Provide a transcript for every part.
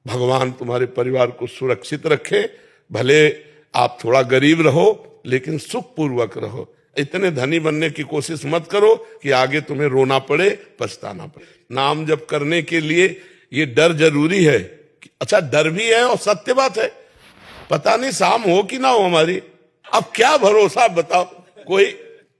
भगवान तुम्हारे परिवार को सुरक्षित रखे। भले आप थोड़ा गरीब रहो लेकिन सुखपूर्वक रहो। इतने धनी बनने की कोशिश मत करो कि आगे तुम्हें रोना पड़े, पछताना पड़े। नाम जप करने के लिए ये डर जरूरी है। अच्छा, डर भी है और सत्य बात है। पता नहीं शाम हो कि ना हो हमारी, अब क्या भरोसा बताओ।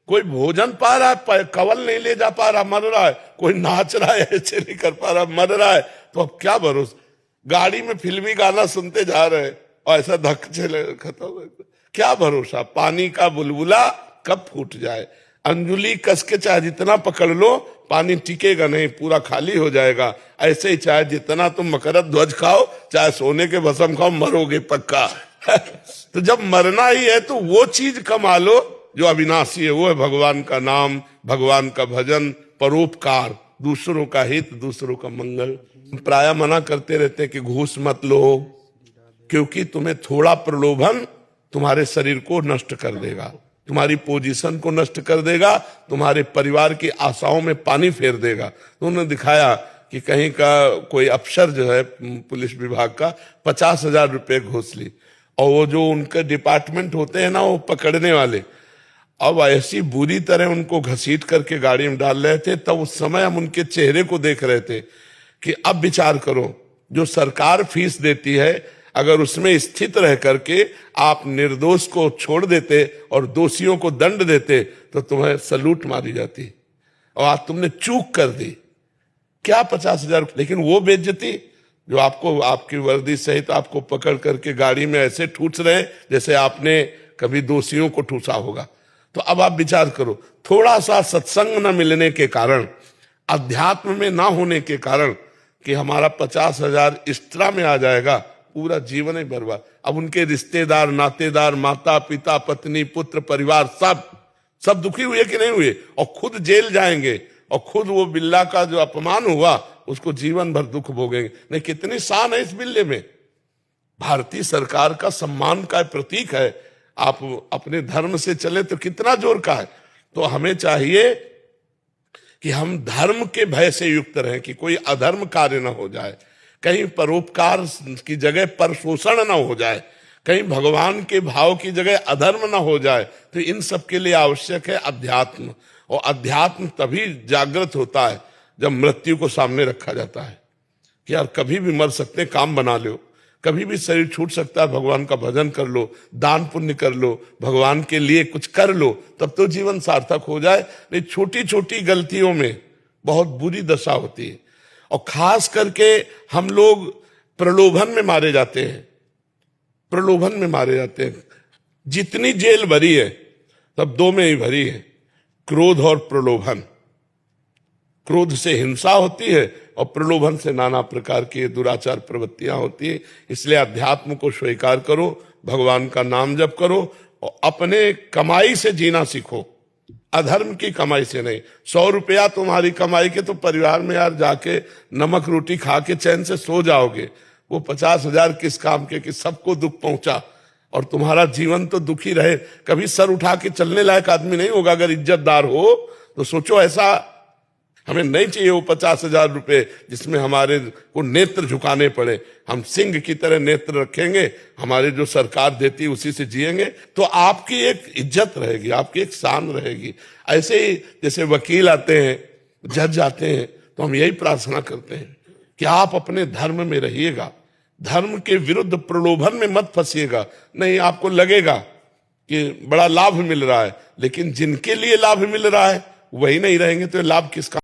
कोई भोजन पा रहा है, कवल नहीं ले जा पा रहा, मर रहा है। कोई नाच रहा है, ऐसे नहीं कर पा रहा, मर रहा है। तो अब क्या भरोसा। गाड़ी में फिल्मी गाना सुनते जा रहे हैं और ऐसा धक्के चले खत्म, क्या भरोसा। पानी का बुलबुला कब फूट जाए। अंजुली कस के चाहे जितना पकड़ लो, पानी टिकेगा नहीं, पूरा खाली हो जाएगा। ऐसे ही चाहे जितना तुम मकरत ध्वज खाओ, चाहे सोने के भस्म खाओ, मरोगे पक्का। तो जब मरना ही है तो वो चीज कमा लो जो अविनाशी है। वो है भगवान का नाम, भगवान का भजन, परोपकार, दूसरों का हित, दूसरों का मंगल। प्राय मना करते रहते हैं कि घूस मत लो, क्योंकि तुम्हें थोड़ा प्रलोभन तुम्हारे शरीर को नष्ट कर देगा, तुम्हारी पोजीशन को नष्ट कर देगा, तुम्हारे परिवार की आशाओं में पानी फेर देगा। तो उन्होंने दिखाया कि कहीं का कोई अफसर जो है पुलिस विभाग का 50,000 रुपये घूस ली, और वो जो उनके डिपार्टमेंट होते हैं ना, वो पकड़ने वाले, अब ऐसी बुरी तरह उनको घसीट करके गाड़ी में डाल रहे थे। तब उस समय हम उनके चेहरे को देख रहे थे कि अब विचार करो, जो सरकार फीस देती है, अगर उसमें स्थित रह करके आप निर्दोष को छोड़ देते और दोषियों को दंड देते तो तुम्हें सलूट मारी जाती, और आज तुमने चूक कर दी। क्या 50,000। लेकिन वो बेइज्जती जो आपको आपकी वर्दी सहित आपको पकड़ करके गाड़ी में ऐसे ठूस रहे जैसे आपने कभी दोषियों को ठूसा होगा। तो अब आप विचार करो, थोड़ा सा सत्संग न मिलने के कारण, अध्यात्म में ना होने के कारण, कि हमारा 50,000 एक्स्ट्रा में आ जाएगा, पूरा जीवन ही बर्बाद। अब उनके रिश्तेदार, नातेदार, माता पिता, पत्नी, पुत्र, परिवार, सब दुखी हुए कि नहीं हुए, और खुद जेल जाएंगे, और खुद वो बिल्ला का जो अपमान हुआ उसको जीवन भर दुख भोगेंगे। नहीं, कितनी शान है इस बिल्ले में। भारतीय सरकार का सम्मान का प्रतीक है। आप अपने धर्म से चले तो कितना जोर का है। तो हमें चाहिए कि हम धर्म के भय से युक्त रहें, कि कोई अधर्म कार्य न हो जाए, कहीं परोपकार की जगह पर शोषण न हो जाए, कहीं भगवान के भाव की जगह अधर्म न हो जाए। तो इन सब के लिए आवश्यक है अध्यात्म, और अध्यात्म तभी जागृत होता है जब मृत्यु को सामने रखा जाता है कि यार कभी भी मर सकते, काम बना लो, कभी भी शरीर छूट सकता है, भगवान का भजन कर लो, दान पुण्य कर लो, भगवान के लिए कुछ कर लो, तब तो जीवन सार्थक हो जाए। नहीं, छोटी छोटी गलतियों में बहुत बुरी दशा होती है। और खास करके हम लोग प्रलोभन में मारे जाते हैं, प्रलोभन में मारे जाते हैं। जितनी जेल भरी है तब दो में ही भरी है, क्रोध और प्रलोभन। क्रोध से हिंसा होती है और प्रलोभन से नाना प्रकार की दुराचार प्रवृत्तियां होती है। इसलिए अध्यात्म को स्वीकार करो, भगवान का नाम जप करो, और अपने कमाई से जीना सीखो, अधर्म की कमाई से नहीं। 100 रुपया तुम्हारी कमाई के तो परिवार में यार जाके नमक रोटी खा के चैन से सो जाओगे। वो 50,000 किस काम के कि सबको दुख पहुंचा, और तुम्हारा जीवन तो दुखी रहे। कभी सर उठा के चलने लायक आदमी नहीं होगा। अगर इज्जतदार हो तो सोचो, ऐसा हमें नहीं चाहिए वो 50,000 रुपये जिसमें हमारे को नेत्र झुकाने पड़े। हम सिंह की तरह नेत्र रखेंगे, हमारे जो सरकार देती है उसी से जिएंगे, तो आपकी एक इज्जत रहेगी, आपकी एक शान रहेगी। ऐसे ही जैसे वकील आते हैं, जज आते हैं, तो हम यही प्रार्थना करते हैं कि आप अपने धर्म में रहिएगा, धर्म के विरुद्ध प्रलोभन में मत फंसिएगा। नहीं, आपको लगेगा कि बड़ा लाभ मिल रहा है, लेकिन जिनके लिए लाभ मिल रहा है वही नहीं रहेंगे तो लाभ किसका।